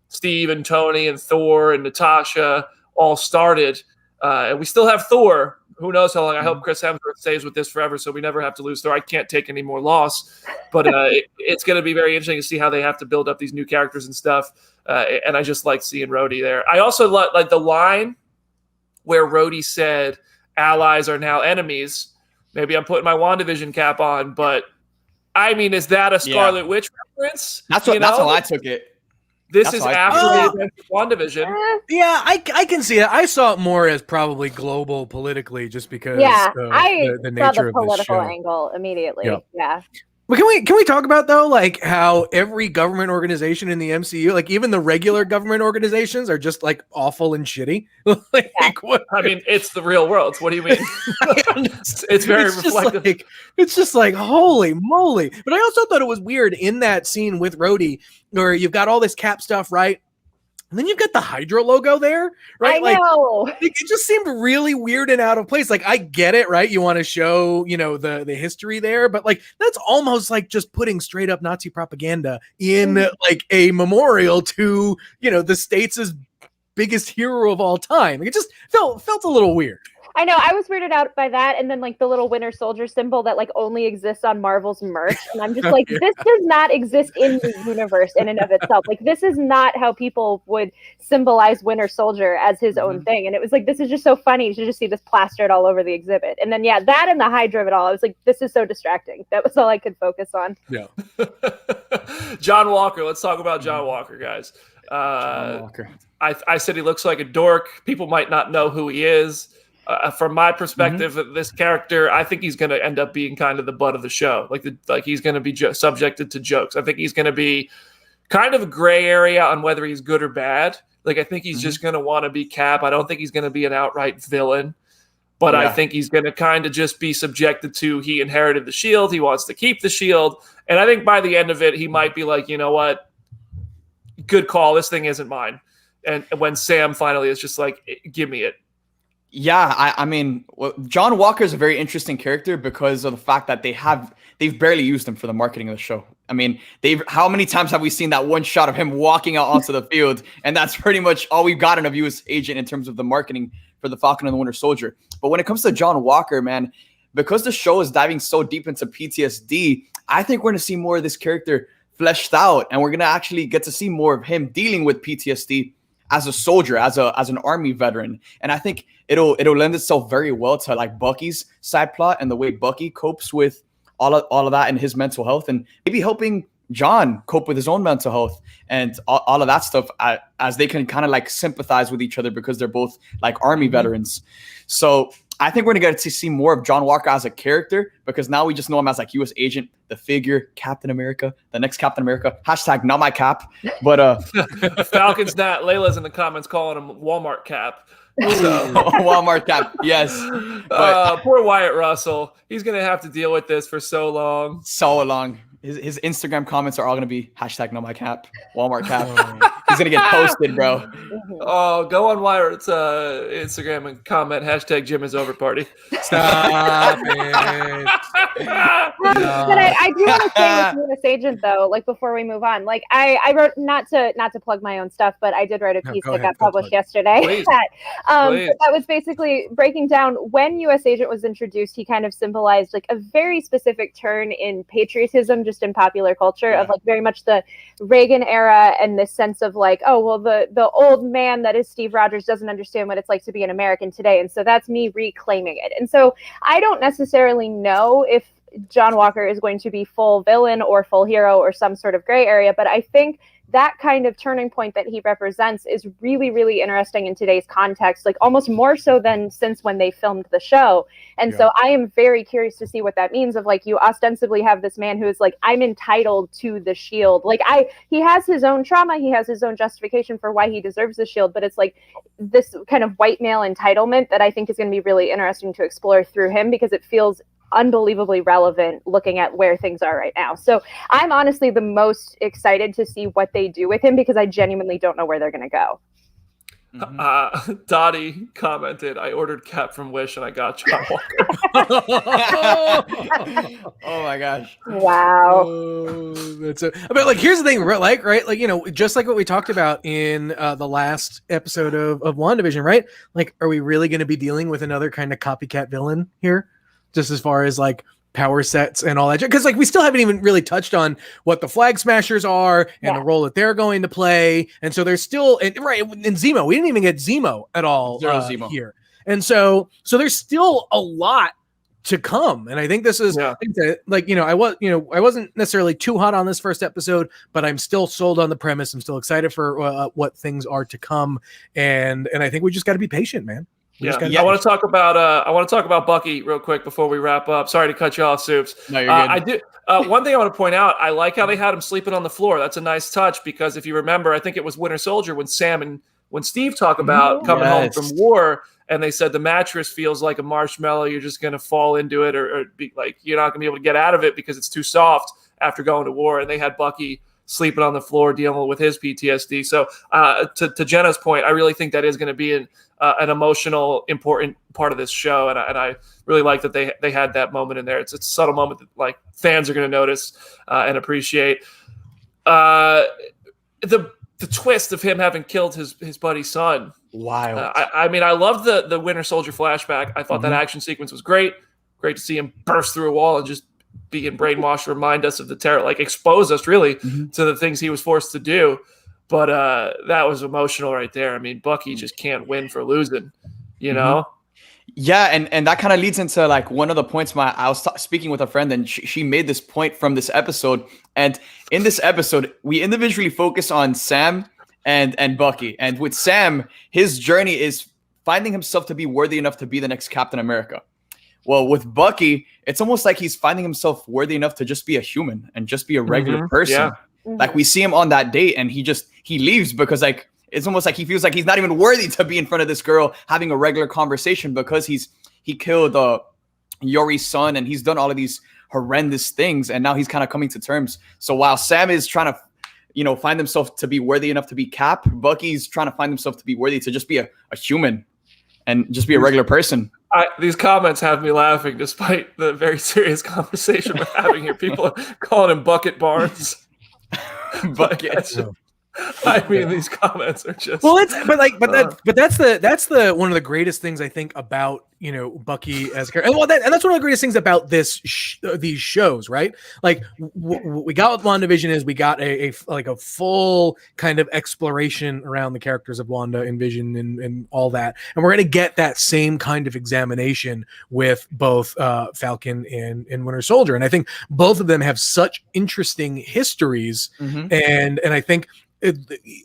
Speaker 1: Steve and Tony and Thor and Natasha all started. And we still have Thor. Who knows how long? I hope Chris Hemsworth stays with this forever so we never have to lose Thor. I can't take any more loss. But it's going to be very interesting to see how they have to build up these new characters and stuff. And I just like seeing Rhodey there. I also like the line where Rhodey said, allies are now enemies. Maybe I'm putting my WandaVision cap on, but I mean, is that a Scarlet Witch reference?
Speaker 4: That's how I took it.
Speaker 1: This
Speaker 4: That's
Speaker 1: is
Speaker 4: how I
Speaker 1: after
Speaker 4: feel.
Speaker 1: the events of WandaVision.
Speaker 2: Yeah, I can see it. I saw it more as probably global politically, just because
Speaker 3: Yeah,
Speaker 2: of
Speaker 3: I
Speaker 2: the
Speaker 3: saw
Speaker 2: nature
Speaker 3: the
Speaker 2: of this
Speaker 3: political
Speaker 2: show.
Speaker 3: angle immediately.
Speaker 2: Yeah.
Speaker 3: Yeah.
Speaker 2: But can we talk about though, like how every government organization in the MCU, like even the regular government organizations, are just like awful and shitty? Like what?
Speaker 1: I mean, it's the real world. What do you mean? It's very reflective.
Speaker 2: It's just like holy moly. But I also thought it was weird in that scene with Rhodey, where you've got all this Cap stuff, right? And then you've got the Hydra logo there, right?
Speaker 3: I know.
Speaker 2: It just seemed really weird and out of place. Like, I get it, right? You want to show, the history there, but like that's almost like just putting straight up Nazi propaganda in like a memorial to, the state's biggest hero of all time. It just felt a little weird.
Speaker 3: I know. I was weirded out by that, and then like the little Winter Soldier symbol that like only exists on Marvel's merch, and I'm just like, this does not exist in the universe in and of itself. Like, this is not how people would symbolize Winter Soldier as his own thing. And it was like, this is just so funny to just see this plastered all over the exhibit. And then that and the Hydra of it all, I was like, this is so distracting. That was all I could focus on.
Speaker 2: Yeah.
Speaker 1: John Walker. Let's talk about John Walker, guys.
Speaker 4: John Walker.
Speaker 1: I said he looks like a dork. People might not know who he is. From my perspective, this character, I think he's going to end up being kind of the butt of the show. Like he's going to be subjected to jokes. I think he's going to be kind of a gray area on whether he's good or bad. Like, I think he's just going to want to be Cap. I don't think he's going to be an outright villain. But I think he's going to kind of just be subjected to, he inherited the shield. He wants to keep the shield. And I think by the end of it, he might be like, you know what? Good call. This thing isn't mine. And when Sam finally is just like, give me it.
Speaker 4: Yeah, I mean, John Walker is a very interesting character because of the fact that they've barely used him for the marketing of the show. I mean, how many times have we seen that one shot of him walking out onto the field? And that's pretty much all we've gotten of U.S. Agent in terms of the marketing for the Falcon and the Winter Soldier. But when it comes to John Walker, man, because the show is diving so deep into PTSD, I think we're going to see more of this character fleshed out, and we're going to actually get to see more of him dealing with PTSD as a soldier, as an army veteran. And I think it'll lend itself very well to like Bucky's side plot and the way Bucky copes with all of that and his mental health, and maybe helping John cope with his own mental health and all of that stuff as they can kind of like sympathize with each other because they're both like army veterans. So I think we're going to get to see more of John Walker as a character because now we just know him as like U.S. Agent, the figure, Captain America, the next Captain America, # not my cap. But
Speaker 1: Falcon's not. Layla's in the comments calling him Walmart Cap. So.
Speaker 4: Walmart Cap, yes. But,
Speaker 1: poor Wyatt Russell. He's going to have to deal with this for so long.
Speaker 4: So long. His Instagram comments are all going to be # not my cap, Walmart Cap. He's going to get posted, bro.
Speaker 1: Oh, go on Wyatt's Instagram and comment # Jim is over party.
Speaker 2: Stop it.
Speaker 3: But I do want to say with U.S. Agent though, like before we move on, like I wrote not to plug my own stuff, but I did write a piece that got published yesterday.
Speaker 1: Please.
Speaker 3: That was basically breaking down when U.S. Agent was introduced. He kind of symbolized like a very specific turn in patriotism, just in popular culture, of like very much the Reagan era and this sense of like, oh well, the old man that is Steve Rogers doesn't understand what it's like to be an American today, and so that's me reclaiming it. And so I don't necessarily know if John Walker is going to be full villain or full hero or some sort of gray area, but I think that kind of turning point that he represents is really, really interesting in today's context, like almost more so than since when they filmed the show. And so I am very curious to see what that means of like, you ostensibly have this man who is like, I'm entitled to the shield. Like he has his own trauma. He has his own justification for why he deserves the shield, but it's like this kind of white male entitlement that I think is going to be really interesting to explore through him because it feels unbelievably relevant looking at where things are right now. So I'm honestly the most excited to see what they do with him because I genuinely don't know where they're going to go.
Speaker 1: Dottie commented, I ordered Cap from Wish and I got John Walker.
Speaker 4: Oh my gosh.
Speaker 3: Wow.
Speaker 2: But like, here's the thing, right? Like, just like what we talked about in the last episode of WandaVision, right? Like, are we really going to be dealing with another kind of copycat villain here? Just as far as like power sets and all that, because like we still haven't even really touched on what the Flag Smashers are and the role that they're going to play, and so there's still in Zemo, we didn't even get Zemo at all
Speaker 4: Zemo
Speaker 2: here, and so there's still a lot to come. And I think this is like, I wasn't necessarily too hot on this first episode, but I'm still sold on the premise. I'm still excited for what things are to come. And I think we just got to be patient, man.
Speaker 1: I want to talk about Bucky real quick before we wrap up. Sorry to cut you off, Supes.
Speaker 4: No, you're good.
Speaker 1: I do. One thing I want to point out, I like how they had him sleeping on the floor. That's a nice touch because if you remember, I think it was Winter Soldier when Steve talked about coming home from war, and they said the mattress feels like a marshmallow. You're just going to fall into it or be like, you're not going to be able to get out of it because it's too soft after going to war. And they had Bucky sleeping on the floor dealing with his PTSD. So to Jenna's point, I really think that is going to be an emotional, important part of this show. And I really like that they had that moment in there. It's a subtle moment that like fans are going to notice and appreciate. The twist of him having killed his buddy's son.
Speaker 2: Wild.
Speaker 1: I mean, I love the Winter Soldier flashback. I thought that action sequence was great. Great to see him burst through a wall and just being brainwashed, remind us of the terror, like expose us really to the things he was forced to do. But that was emotional right there. I mean, Bucky just can't win for losing, you know?
Speaker 4: Yeah, and that kind of leads into like one of the points. I was speaking with a friend, and she made this point from this episode. And in this episode, we individually focus on Sam and Bucky. And with Sam, his journey is finding himself to be worthy enough to be the next Captain America. Well, with Bucky, it's almost like he's finding himself worthy enough to just be a human and just be a regular person. Yeah. Like we see him on that date, and he leaves because like it's almost like he feels like he's not even worthy to be in front of this girl having a regular conversation because he killed Yori's son, and he's done all of these horrendous things, and now he's kind of coming to terms. So while Sam is trying to find himself to be worthy enough to be Cap, Bucky's trying to find himself to be worthy to just be a human and just be a regular person.
Speaker 1: These comments have me laughing despite the very serious conversation we're having here. People are calling him Bucket Barnes.
Speaker 4: Bucket.
Speaker 1: I mean, these comments are just
Speaker 2: that's the one of the greatest things I think about Bucky as a character, and that's one of the greatest things about these shows, right? Like we got with WandaVision is we got a full kind of exploration around the characters of Wanda and Vision and all that, and we're gonna get that same kind of examination with both Falcon and Winter Soldier, and I think both of them have such interesting histories, and I think.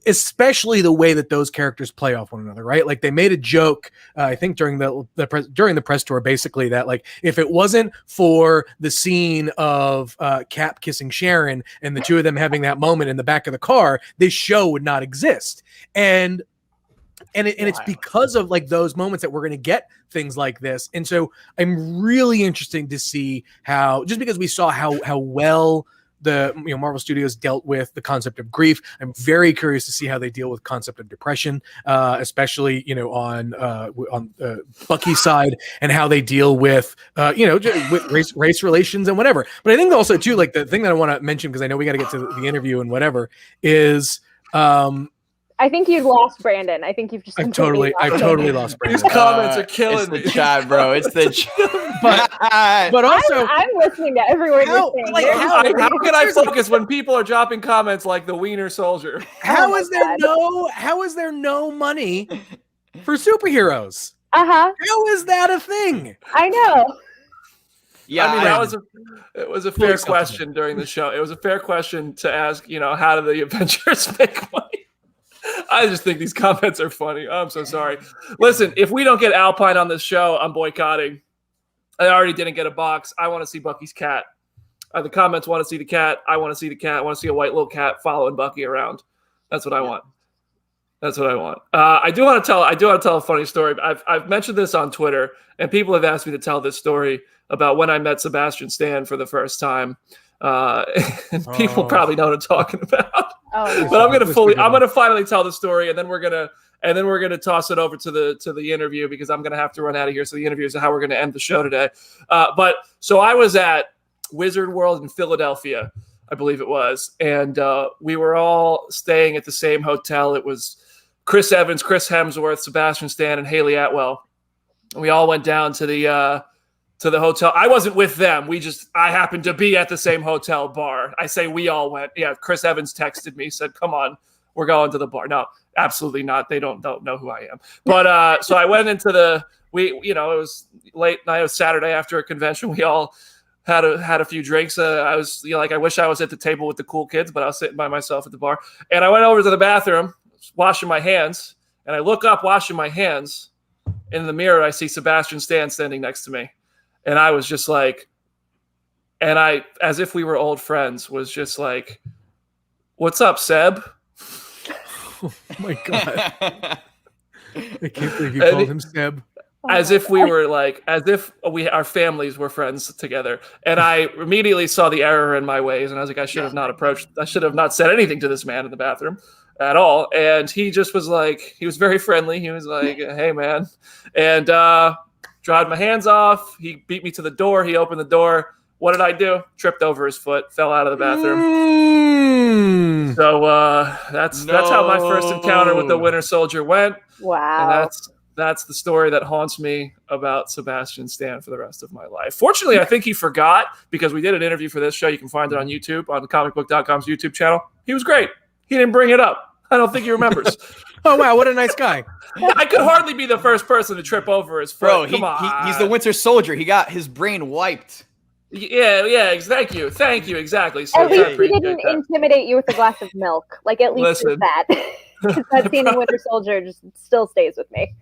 Speaker 2: Especially the way that those characters play off one another, right? Like they made a joke, I think during the press tour, basically that like if it wasn't for the scene of Cap kissing Sharon and the two of them having that moment in the back of the car, this show would not exist. And it's because of like those moments that we're going to get things like this. And so I'm really interested to see how, just because we saw how well the Marvel Studios dealt with the concept of grief. I'm very curious to see how they deal with concept of depression, especially on Bucky's side, and how they deal with with race relations and whatever. But I think also too, like the thing that I want to mention, because I know we got to get to the interview and whatever, is
Speaker 3: I think you've lost Brandon. I think you've just
Speaker 2: I've totally lost Brandon.
Speaker 1: These comments are killing me.
Speaker 4: It's the chat, bro. It's the chat.
Speaker 2: But also,
Speaker 3: I'm listening to every word you're saying.
Speaker 2: Like,
Speaker 1: how can I focus when people are dropping comments like the Wiener Soldier?
Speaker 2: How is there no money for superheroes? How is that a thing?
Speaker 3: I know.
Speaker 4: Yeah,
Speaker 1: I mean, it was a fair question during the show. It was a fair question to ask, how do the Avengers make money? I just think these comments are funny. I'm so sorry. Listen, if we don't get Alpine on this show, I'm boycotting. I already didn't get a box. I want to see Bucky's cat. The comments want to see the cat. I want to see the cat. I want to see a white little cat following Bucky around. That's what I want. That's what I want. I do want to tell a funny story. I've mentioned this on Twitter, and people have asked me to tell this story about when I met Sebastian Stan for the first time. And people probably know what I'm talking about. But I'm gonna finally tell the story, and then we're gonna toss it over to the interview, because I'm gonna have to run out of here. So the interview is how we're gonna end the show today. But so I was at Wizard World in Philadelphia, I believe it was, and we were all staying at the same hotel. It was Chris Evans, Chris Hemsworth, Sebastian Stan, and Haley Atwell. We all went down to the hotel. I wasn't with them. I happened to be at the same hotel bar. I say we all went. Yeah, Chris Evans texted me, said, "Come on, we're going to the bar. No, absolutely not. They don't know who I am. But so I went into it was late night. It was Saturday after a convention. We all had a few drinks. I was I wish I was at the table with the cool kids, but I was sitting by myself at the bar. And I went over to the bathroom, washing my hands, and I look up, washing my hands. In the mirror, I see Sebastian Stan standing next to me. And I was just like, and I, as if we were old friends, was just like, "What's up, Seb?"
Speaker 2: Oh my God. I can't believe you called him Seb.
Speaker 1: As if we were our families were friends together. And I immediately saw the error in my ways. And I was like, I should have not said anything to this man in the bathroom at all. And he just was like, he was very friendly. He was like, "Hey, man." And dried my hands off. He beat me to the door. He opened the door. What did I do? Tripped over his foot, fell out of the bathroom. So that's how my first encounter with the Winter Soldier went.
Speaker 3: Wow.
Speaker 1: And that's the story that haunts me about Sebastian Stan for the rest of my life. Fortunately, I think he forgot, because we did an interview for this show. You can find it on YouTube, on Comicbook.com's YouTube channel. He was great. He didn't bring it up. I don't think he remembers.
Speaker 2: Oh, wow. What a nice guy.
Speaker 1: I could hardly be the first person to trip over his foot.
Speaker 4: Bro,
Speaker 1: Come on.
Speaker 4: he's the Winter Soldier. He got his brain wiped.
Speaker 1: Yeah. Thank you. Exactly. So
Speaker 3: at least he didn't intimidate you with a glass of milk. Like, at least with that. That scene in Winter Soldier just still stays with me.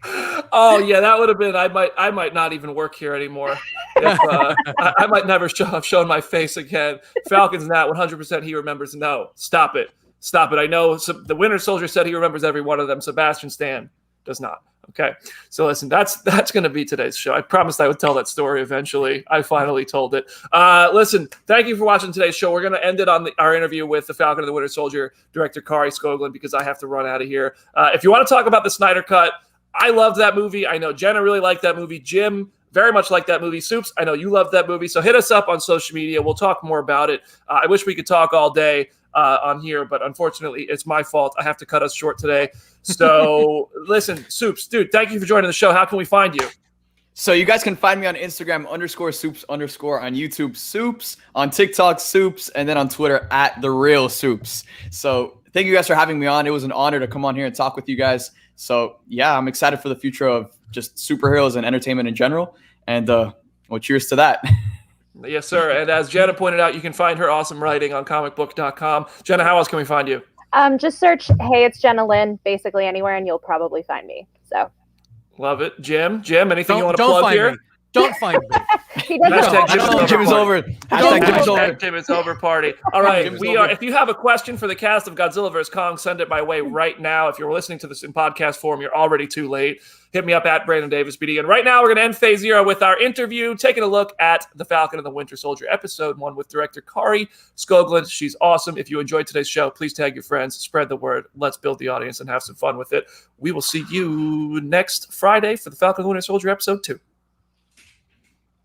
Speaker 1: Oh yeah, that would have been. I might not even work here anymore. If, I might never have shown my face again. Falcon's not 100%. He remembers. No, stop it. I know the Winter Soldier said he remembers every one of them. Sebastian Stan does not. Okay, so listen, that's going to be today's show. I promised I would tell that story eventually. I finally told it. Listen, thank you for watching today's show. We're going to end it on our interview with the Falcon and the Winter Soldier director, Kari Skogland, because I have to run out of here. If you want to talk about the Snyder Cut, I loved that movie. I know Jenna really liked that movie. Jim very much liked that movie. Supes, I know you loved that movie. So hit us up on social media. We'll talk more about it. I wish we could talk all day on here, but unfortunately, it's my fault. I have to cut us short today. So listen, Supes, dude, thank you for joining the show. How can we find you?
Speaker 4: So you guys can find me on Instagram _Supes_ on YouTube Supes, on TikTok Supes, and then on Twitter @TheRealSupes. So thank you guys for having me on. It was an honor to come on here and talk with you guys. So yeah, I'm excited for the future of just superheroes and entertainment in general. And well, cheers to that.
Speaker 1: Yes, sir. And as Jenna pointed out, you can find her awesome writing on Comicbook.com. Jenna, how else can we find you?
Speaker 3: Just search, "Hey, it's Jenna Lynn," basically anywhere, and you'll probably find me. So
Speaker 1: love it. Jim, anything you want to plug here?
Speaker 2: Don't find me.
Speaker 4: Jim is over.
Speaker 1: Jim is over party. All right. If you have a question for the cast of Godzilla vs. Kong, send it my way right now. If you're listening to this in podcast form, you're already too late. Hit me up @BrandonDavisBD. And right now, we're going to end Phase 0 with our interview, taking a look at The Falcon and the Winter Soldier, Episode 1 with director Kari Skogland. She's awesome. If you enjoyed today's show, please tag your friends, spread the word. Let's build the audience and have some fun with it. We will see you next Friday for The Falcon and the Winter Soldier, Episode 2.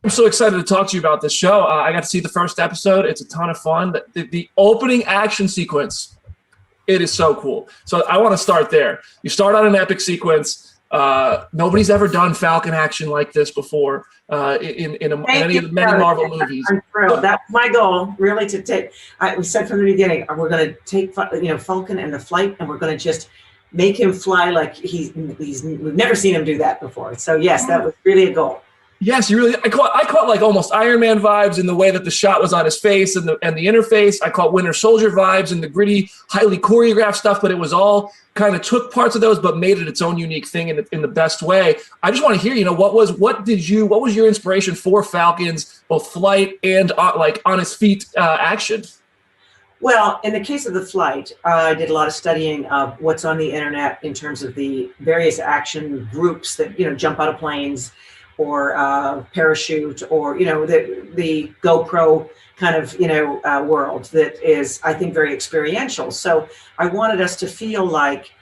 Speaker 1: I'm so excited to talk to you about this show. I got to see the first episode. It's a ton of fun. The opening action sequence, it is so cool. So I want to start there. You start on an epic sequence. Nobody's ever done Falcon action like this before in any of the many Marvel movies.
Speaker 5: I'm thrilled. That's my goal, really, to take. We said from the beginning, we're going to take Falcon and the flight, and we're going to just make him fly like we've never seen him do that before. So yes, that was really a goal.
Speaker 1: Yes, you really. I caught like almost Iron Man vibes in the way that the shot was on his face and the interface. I caught Winter Soldier vibes and the gritty, highly choreographed stuff. But it was all kind of took parts of those, but made it its own unique thing in the best way. I just want to hear, what was your inspiration for Falcon's both flight and on his feet action?
Speaker 5: Well, in the case of the flight, I did a lot of studying of what's on the internet in terms of the various action groups that jump out of planes, or parachute, or the GoPro kind of world that is, I think, very experiential. So I wanted us to feel like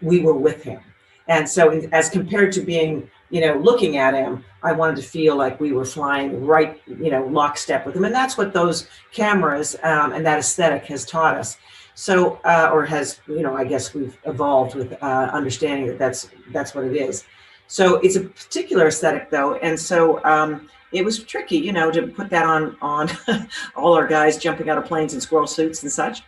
Speaker 5: we were with him, and so as compared to being looking at him, I wanted to feel like we were flying right lockstep with him, and that's what those cameras and that aesthetic has taught us. So or has I guess we've evolved with understanding that that's what it is. So it's a particular aesthetic, though, and so it was tricky, to put that on all our guys jumping out of planes in squirrel suits and such.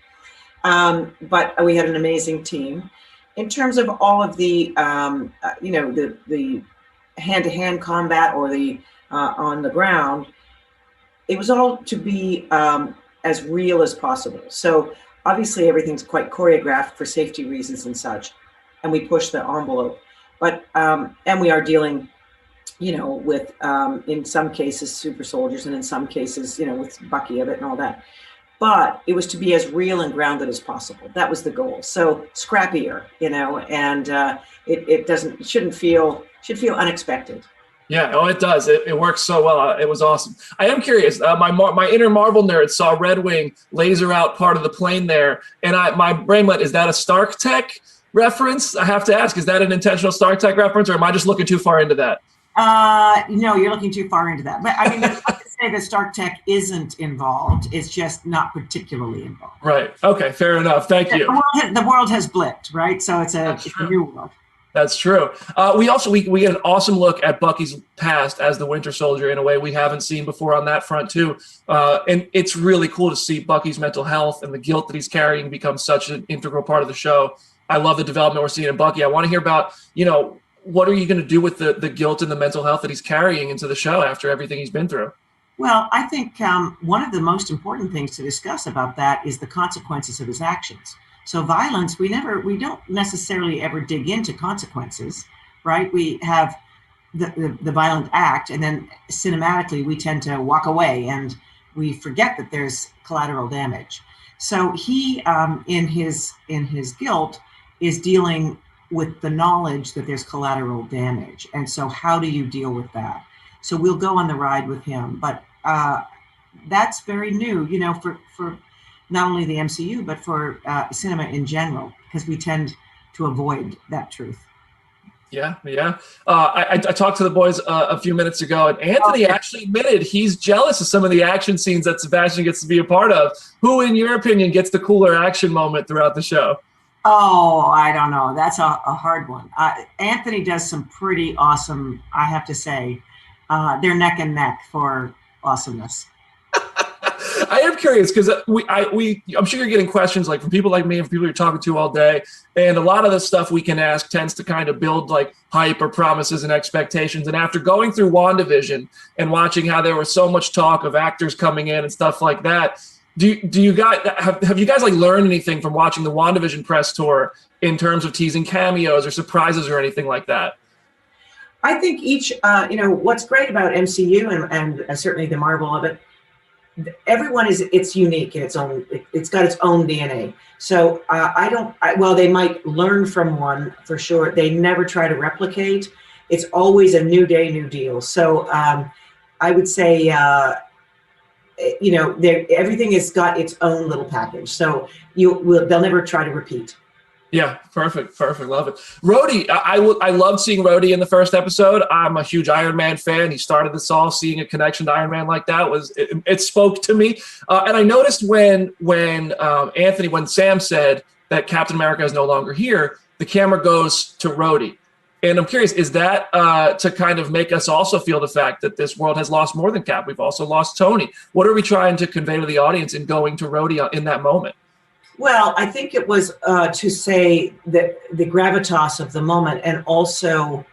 Speaker 5: But we had an amazing team. In terms of all of the, the hand-to-hand combat or the on the ground, it was all to be as real as possible. So obviously everything's quite choreographed for safety reasons and such, and we push the envelope. But and we are dealing, with in some cases super soldiers, and in some cases, with Bucky of it and all that. But it was to be as real and grounded as possible. That was the goal. So scrappier, and it should feel unexpected.
Speaker 1: Yeah, it does. It works so well. It was awesome. I am curious. My inner Marvel nerd saw Red Wing laser out part of the plane there, and my brain went, is that a Stark Tech reference? I have to ask, is that an intentional Stark Tech reference, or am I just looking too far into that?
Speaker 5: No, you're looking too far into that. But I mean, that's not to say that Stark Tech isn't involved. It's just not particularly involved.
Speaker 1: Right. Okay. Fair enough. Thank you.
Speaker 5: The world has blipped, right? So it's a new world.
Speaker 1: That's true. We get an awesome look at Bucky's past as the Winter Soldier in a way we haven't seen before on that front too. And it's really cool to see Bucky's mental health and the guilt that he's carrying become such an integral part of the show. I love the development we're seeing in Bucky. I want to hear about, what are you going to do with the guilt and the mental health that he's carrying into the show after everything he's been through?
Speaker 5: Well, I think one of the most important things to discuss about that is the consequences of his actions. So violence, we don't necessarily ever dig into consequences, right? We have the violent act, and then cinematically we tend to walk away and we forget that there's collateral damage. So he, in his guilt, is dealing with the knowledge that there's collateral damage. And so how do you deal with that? So we'll go on the ride with him, but that's very new, for not only the MCU, but for cinema in general, because we tend to avoid that truth.
Speaker 1: Yeah. I talked to the boys a few minutes ago, and Anthony actually admitted he's jealous of some of the action scenes that Sebastian gets to be a part of. Who, in your opinion, gets the cooler action moment throughout the show?
Speaker 5: Oh, I don't know. That's a hard one. Anthony does some pretty awesome, I have to say. They're neck and neck for awesomeness.
Speaker 1: I am curious because I'm sure you're getting questions like from people like me and from people you're talking to all day. And a lot of the stuff we can ask tends to kind of build like hype or promises and expectations. And after going through WandaVision and watching how there was so much talk of actors coming in and stuff like that, do you guys have you guys like learned anything from watching the WandaVision press tour in terms of teasing cameos or surprises or anything like that?
Speaker 5: I think each, what's great about MCU and certainly the Marvel of it, everyone it's unique in its own, it's got its own DNA. So they might learn from one for sure. They never try to replicate. It's always a new day, new deal. So I would say, everything has got its own little package. So they'll never try to repeat.
Speaker 1: Yeah, perfect. Love it. Rhodey, I loved seeing Rhodey in the first episode. I'm a huge Iron Man fan. He started this all. Seeing a connection to Iron Man like that it spoke to me. And I noticed when Sam said that Captain America is no longer here, the camera goes to Rhodey. And I'm curious, is that to kind of make us also feel the fact that this world has lost more than Cap? We've also lost Tony. What are we trying to convey to the audience in going to Rhodey in that moment?
Speaker 5: Well, I think it was to say that the gravitas of the moment, and also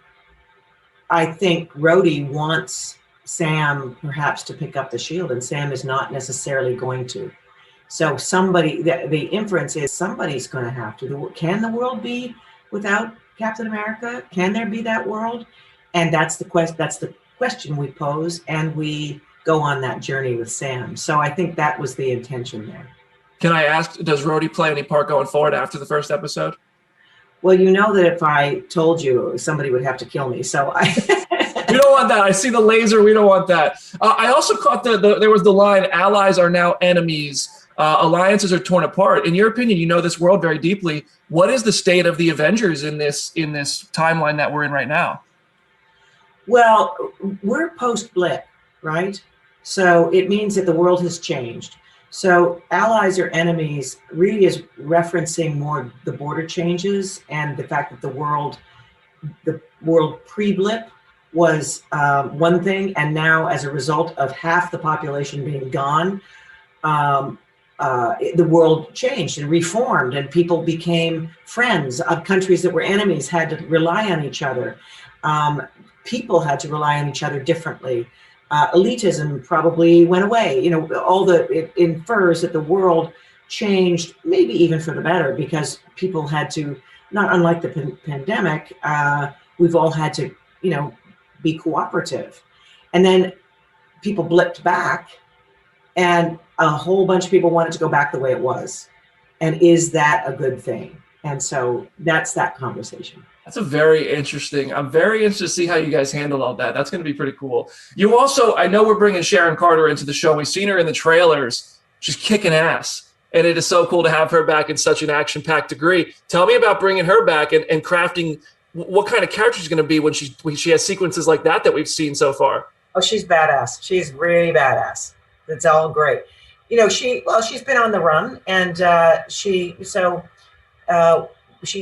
Speaker 5: I think Rhodey wants Sam perhaps to pick up the shield, and Sam is not necessarily going to. So the inference is somebody's going to have to. Can the world be without Captain America? Can there be that world? And that's the question we pose, and we go on that journey with Sam. So I think that was the intention there.
Speaker 1: Can I ask, does Rhodey play any part going forward after the first episode?
Speaker 5: Well, you know that if I told you, somebody would have to kill me. So
Speaker 1: We don't want that. I see the laser. We don't want that. I also caught there was the line, allies are now enemies. Alliances are torn apart. In your opinion, you know this world very deeply. What is the state of the Avengers in this timeline that we're in right now?
Speaker 5: Well, we're post-blip, right? So it means that the world has changed. So allies or enemies really is referencing more the border changes and the fact that the world pre-blip was one thing, and now as a result of half the population being gone, the world changed and reformed, and people became friends. Countries that were enemies had to rely on each other. People had to rely on each other differently. Elitism probably went away. You know, it infers that the world changed, maybe even for the better, because people had to, not unlike the pandemic, we've all had to, you know, be cooperative. And then people blipped back, and a whole bunch of people wanted to go back the way it was. And is that a good thing? And so that's that conversation.
Speaker 1: That's a very interesting. I'm very interested to see how you guys handle all that. That's going to be pretty cool. You also, I know we're bringing Sharon Carter into the show. We've seen her in the trailers. She's kicking ass. And it is so cool to have her back in such an action-packed degree. Tell me about bringing her back and crafting what kind of character she's going to be when she has sequences like that we've seen so far.
Speaker 5: Oh, she's badass. She's really badass. It's all great. You know, she's been on the run, and she's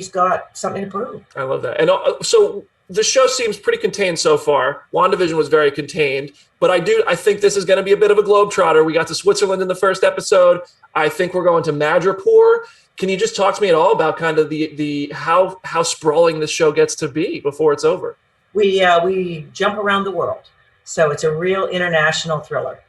Speaker 5: got something to prove.
Speaker 1: I love that. And so the show seems pretty contained so far. WandaVision was very contained, but I think this is going to be a bit of a globetrotter. We got to Switzerland in the first episode. I think we're going to Madripoor. Can you just talk to me at all about kind of the how sprawling this show gets to be before it's over?
Speaker 5: We jump around the world, so it's a real international thriller.